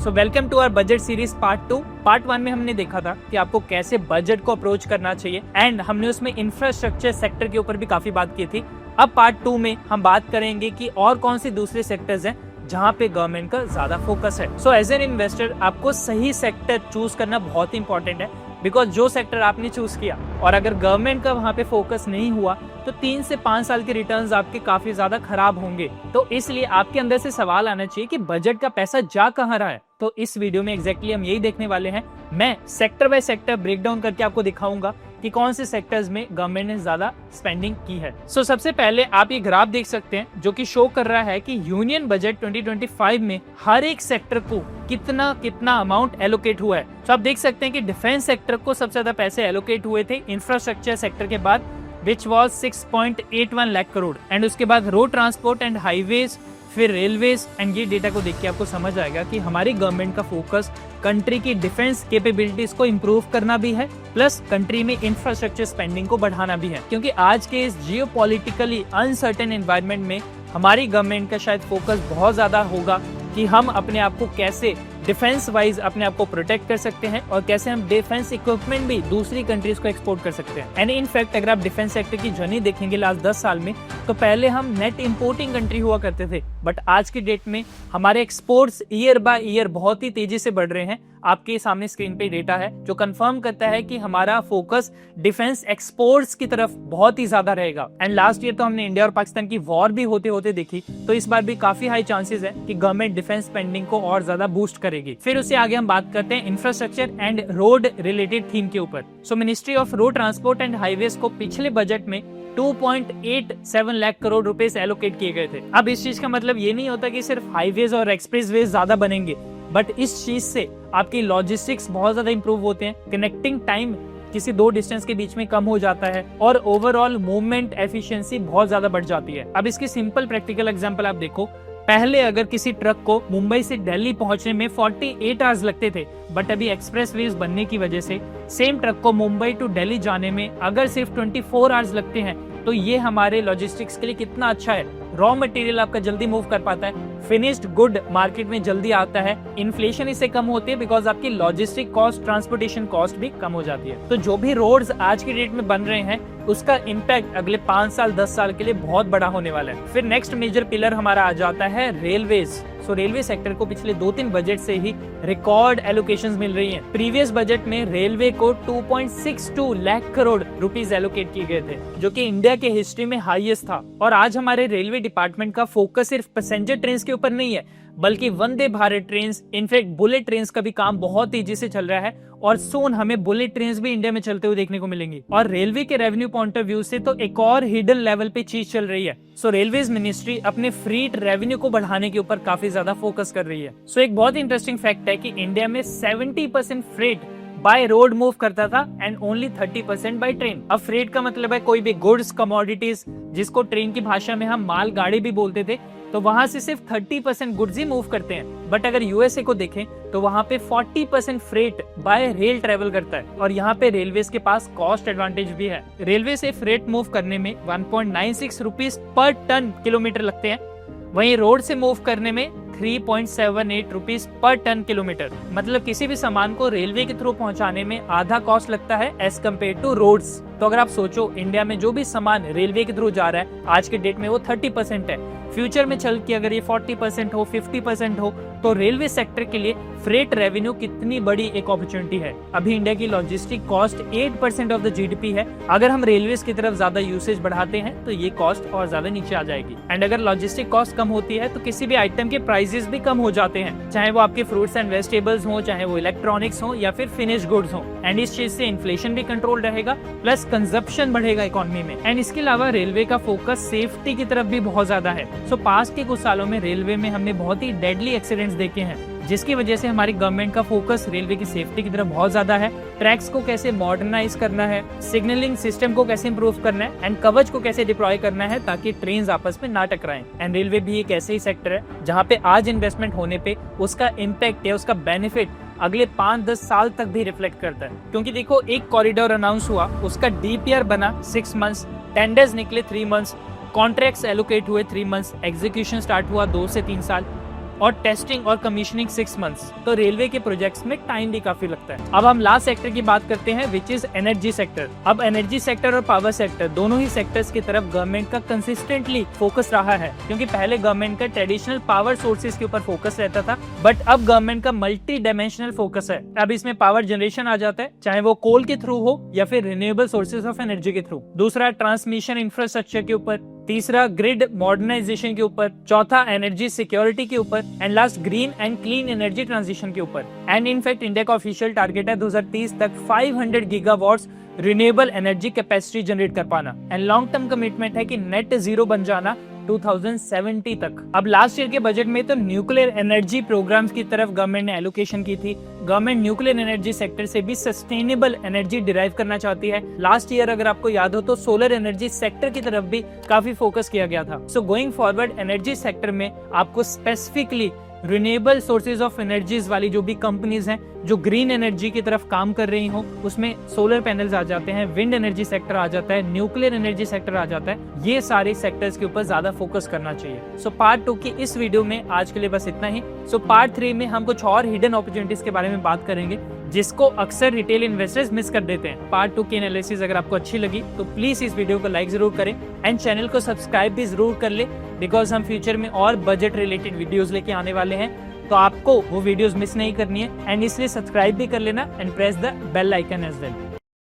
So welcome to our budget series part 2। Part 1 में हमने देखा था कि आपको कैसे बजट को अप्रोच करना चाहिए एंड हमने उसमें इंफ्रास्ट्रक्चर सेक्टर के ऊपर भी काफी बात की थी। अब पार्ट 2 में हम बात करेंगे कि और कौन से दूसरे सेक्टर्स हैं जहाँ पे गवर्नमेंट का ज्यादा फोकस है। सो एज एन इन्वेस्टर आपको सही सेक्टर चूज करना बहुत इंपॉर्टेंट है, बिकॉज जो सेक्टर आपने चूज किया और अगर गवर्नमेंट का वहाँ पे फोकस नहीं हुआ तो 3 से 5 साल के रिटर्न्स आपके काफी ज्यादा खराब होंगे। तो इसलिए आपके अंदर से सवाल आना चाहिए कि बजट का पैसा जा कहाँ रहा है। तो इस वीडियो में एग्जैक्टली हम यही देखने वाले हैं। मैं सेक्टर बाय सेक्टर ब्रेकडाउन करके आपको दिखाऊंगा कि कौन से सेक्टर्स में गवर्नमेंट ने ज्यादा स्पेंडिंग की है। सबसे पहले आप ये ग्राफ देख सकते हैं जो कि शो कर रहा है कि यूनियन बजट 2025 में हर एक सेक्टर को कितना अमाउंट एलोकेट हुआ है। आप देख सकते हैं कि डिफेंस सेक्टर को सबसे ज्यादा पैसे एलोकेट हुए थे इंफ्रास्ट्रक्चर सेक्टर के बाद, which was 6.81 lakh crore, and उसके बाद रोड ट्रांसपोर्ट एंड हाईवेज, फिर रेलवेज। एंड ये डेटा को देख के आपको समझ आएगा कि हमारी गवर्नमेंट का फोकस कंट्री की डिफेंस कैपेबिलिटीज को इम्प्रूव करना भी है, प्लस कंट्री में इंफ्रास्ट्रक्चर स्पेंडिंग को बढ़ाना भी है। क्योंकि आज के इस जियोपॉलिटिकली अनसर्टेन एनवायरनमेंट में हमारी गवर्नमेंट का शायद फोकस बहुत ज्यादा होगा कि हम अपने आप को कैसे डिफेंस वाइज अपने आप को प्रोटेक्ट कर सकते हैं और कैसे हम डिफेंस इक्विपमेंट भी दूसरी कंट्रीज को एक्सपोर्ट कर सकते हैं। एंड इनफैक्ट अगर आप डिफेंस सेक्टर की जर्नी देखेंगे लास्ट 10 साल में, तो पहले हम नेट इंपोर्टिंग कंट्री हुआ करते थे, बट आज की डेट में हमारे एक्सपोर्ट्स ईयर बाय ईयर बहुत ही तेजी से बढ़ रहे हैं। आपके सामने स्क्रीन पे डेटा है जो कंफर्म करता है कि हमारा फोकस डिफेंस एक्सपोर्ट्स की तरफ बहुत ही ज्यादा रहेगा। एंड लास्ट ईयर तो हमने इंडिया और पाकिस्तान की वॉर भी होते होते देखी, तो इस बार भी काफी हाई चांसेस है कि गवर्नमेंट डिफेंस स्पेंडिंग को और ज्यादा बूस्ट करेगी। फिर उससे आगे हम बात करते हैं infrastructure and road related theme के ऊपर। Ministry of road transport and highways को पिछले बजट में 2.87 लाख करोड़ रुपए एलोकेट किए गए थे। अब इस चीज का मतलब ये नहीं होता कि सिर्फ हाईवेज और एक्सप्रेसवेज ज्यादा बनेंगे, बट इस चीज से आपकी लॉजिस्टिक्स बहुत ज्यादा इंप्रूव होते हैं, कनेक्टिंग टाइम किसी दो डिस्टेंस के बीच में कम हो जाता है और ओवरऑल मूवमेंट एफिशिएंसी बहुत ज्यादा बढ़ जाती है। अब इसकी सिंपल प्रैक्टिकल एग्जांपल आप देखो। पहले अगर किसी ट्रक को मुंबई से दिल्ली पहुंचने में 48 आवर्स लगते थे, बट अभी एक्सप्रेसवेज बनने की वजह से सेम ट्रक को मुंबई टू दिल्ली जाने में अगर सिर्फ 24 आवर्स लगते हैं, तो ये हमारे लॉजिस्टिक्स के लिए कितना अच्छा है। रॉ मटेरियल आपका जल्दी मूव कर पाता है, फिनिश्ड गुड मार्केट में जल्दी आता है, इन्फ्लेशन इससे कम होती है बिकॉज आपकी लॉजिस्टिक कॉस्ट, ट्रांसपोर्टेशन कॉस्ट भी कम हो जाती है। तो जो भी रोड्स आज की डेट में बन रहे हैं उसका इम्पैक्ट अगले 5 साल 10 साल के लिए बहुत बड़ा होने वाला है। फिर नेक्स्ट मेजर पिलर हमारा आ जाता है रेलवेज। रेलवे सेक्टर को पिछले 2-3 बजट से ही रिकॉर्ड एलोकेशंस मिल रही हैं। प्रीवियस बजट में रेलवे को 2.62 लाख करोड़ रुपीस एलोकेट किए गए थे, जो कि इंडिया के हिस्ट्री में हाईएस्ट था। और आज हमारे रेलवे डिपार्टमेंट का फोकस सिर्फ पैसेंजर ट्रेन के ऊपर नहीं है, बल्कि Vande Bharat train, in fact bullet train का भी काम बहुत तेजी से चल रहा है और सून हमें बुलेट ट्रेन भी इंडिया में चलते हुए देखने को मिलेंगी। और रेलवे के रेवेन्यू पॉइंट ऑफ व्यू से तो एक और हिडन लेवल पे चीज चल रही है। रेलवेज मिनिस्ट्री अपने फ्रीट रेवेन्यू को बढ़ाने के ऊपर काफी ज्यादा फोकस कर रही है। एक बहुत इंटरेस्टिंग फैक्ट है कि इंडिया में 70% फ्रेट बाय रोड मूव करता था एंड ओनली 30% बाय ट्रेन। अब फ्रेट का मतलब है कोई भी गुड्स, कमोडिटीज, जिसको ट्रेन की भाषा में हम माल गाड़ी भी बोलते थे, तो वहां से सिर्फ 30% गुड्स ही मूव करते हैं। बट अगर यूएसए को देखें तो वहां पे 40% फ्रेट बाय रेल ट्रेवल करता है और यहाँ पे रेलवेज के पास कॉस्ट एडवांटेज भी है। रेलवे से फ्रेट मूव करने में 1.96 रुपीस पर टन किलोमीटर लगते हैं, वहीं रोड से मूव करने में 3.78 रुपीस पर टन किलोमीटर। मतलब किसी भी सामान को रेलवे के थ्रू पहुंचाने में आधा कॉस्ट लगता है एज कम्पेयर टू रोड्स। तो अगर आप सोचो इंडिया में जो भी सामान रेलवे के थ्रू जा रहा है आज के डेट में वो 30% है, फ्यूचर में चल के अगर ये 40% हो, 50% हो, तो रेलवे सेक्टर के लिए फ्रेट रेवेन्यू कितनी बड़ी एक अपॉर्चुनिटी है। अभी इंडिया की logistic cost 8% of the GDP है। अगर हम रेलवेज की तरफ ज्यादा यूसेज बढ़ाते हैं तो ये कॉस्ट और ज्यादा नीचे आ जाएगी। एंड अगर लॉजिस्टिक कॉस्ट कम होती है तो किसी भी आइटम के प्राइसेस भी कम हो जाते हैं, चाहे वो आपके फ्रूट्स एंड वेजिटेबल्स हो, चाहे वो इलेक्ट्रॉनिक्स हो या फिर फिनिश गुड्स हो। एंड इस चीज से इन्फ्लेशन भी कंट्रोल रहेगा, प्लस कंजप्शन बढ़ेगा इकोनॉमी में। एंड इसके अलावा रेलवे का फोकस सेफ्टी की तरफ भी बहुत ज्यादा है। पास्ट के कुछ सालों में रेलवे में हमने बहुत ही डेडली एक्सीडेंट्स देखे हैं, जिसकी वजह से हमारी गवर्नमेंट का फोकस रेलवे की सेफ्टी की तरफ बहुत ज्यादा है। ट्रैक्स को कैसे मॉडर्नाइज करना है, सिग्नलिंग सिस्टम को कैसे इंप्रूव करना है एंड कवच को कैसे डिप्लॉय करना है ताकि ट्रेन आपस में ना टकराएं। एंड रेलवे भी एक ऐसे ही सेक्टर है जहाँ पे आज इन्वेस्टमेंट होने पे उसका इम्पैक्ट या उसका बेनिफिट अगले 5-10 साल तक भी रिफ्लेक्ट करता है। क्योंकि देखो, एक कॉरिडोर अनाउंस हुआ, उसका डीपीआर बना 6 मंथ्स, टेंडर्स निकले 3 मंथ्स, कॉन्ट्रैक्ट्स एलोकेट हुए 3 मंथ्स, एग्जीक्यूशन स्टार्ट हुआ 2 से 3 साल, और टेस्टिंग और कमीशनिंग 6 मंथ्स। तो रेलवे के प्रोजेक्ट्स में टाइम भी काफी लगता है। अब हम लास्ट सेक्टर की बात करते हैं विच इज एनर्जी सेक्टर। अब एनर्जी सेक्टर और पावर सेक्टर दोनों ही सेक्टर्स की तरफ गवर्नमेंट का कंसिस्टेंटली फोकस रहा है, क्योंकि पहले गवर्नमेंट का ट्रेडिशनल पावर सोर्सेज के ऊपर फोकस रहता था, बट अब गवर्नमेंट का मल्टी डायमेंशनल फोकस है। अब इसमें पावर जनरेशन आ जाता है, चाहे वो कोल के थ्रू हो या फिर रिन्यूएबल सोर्सेज ऑफ एनर्जी के थ्रू। दूसरा ट्रांसमिशन इंफ्रास्ट्रक्चर के ऊपर, तीसरा ग्रिड मॉडर्नाइजेशन के ऊपर, चौथा एनर्जी सिक्योरिटी के ऊपर, and last green and clean energy transition के ऊपर। एंड इनफैक्ट इंडिया का ऑफिशियल टारगेट है 2030 तक 500 gigawatts renewable energy capacity generate कर पाना, एंड लॉन्ग टर्म कमिटमेंट है कि नेट जीरो बन जाना 2070 तक। अब लास्ट ईयर के बजट में तो न्यूक्लियर एनर्जी प्रोग्राम्स की तरफ गवर्नमेंट ने एलोकेशन की थी। गवर्नमेंट न्यूक्लियर एनर्जी सेक्टर से भी सस्टेनेबल एनर्जी डिराइव करना चाहती है। लास्ट ईयर अगर आपको याद हो तो सोलर एनर्जी सेक्टर की तरफ भी काफी फोकस किया गया था। So going forward energy sector में आपको specifically renewable sources of energies वाली जो भी कंपनीज हैं जो ग्रीन एनर्जी की तरफ काम कर रही हो, उसमें सोलर पैनल्स आ जाते हैं, विंड एनर्जी सेक्टर आ जाता है, न्यूक्लियर एनर्जी सेक्टर आ जाता है, ये सारे सेक्टर्स के ऊपर ज्यादा फोकस करना चाहिए। सो पार्ट 2 की इस वीडियो में आज के लिए बस इतना ही। सो पार्ट 3 में हम कुछ और हिडन अपॉर्चुनिटीज के बारे में बात करेंगे जिसको अक्सर रिटेल इन्वेस्टर्स मिस कर देते हैं। पार्ट 2 की एनालिसिस अगर आपको अच्छी लगी तो प्लीज इस वीडियो को लाइक जरूर करें एंड चैनल को सब्सक्राइब भी जरूर कर ले, बिकॉज हम फ्यूचर में और बजट रिलेटेड वीडियोस लेके आने वाले हैं, तो आपको वो वीडियोस मिस नहीं करनी है। एंड इसलिए सब्सक्राइब भी कर लेना and press the bell icon as well.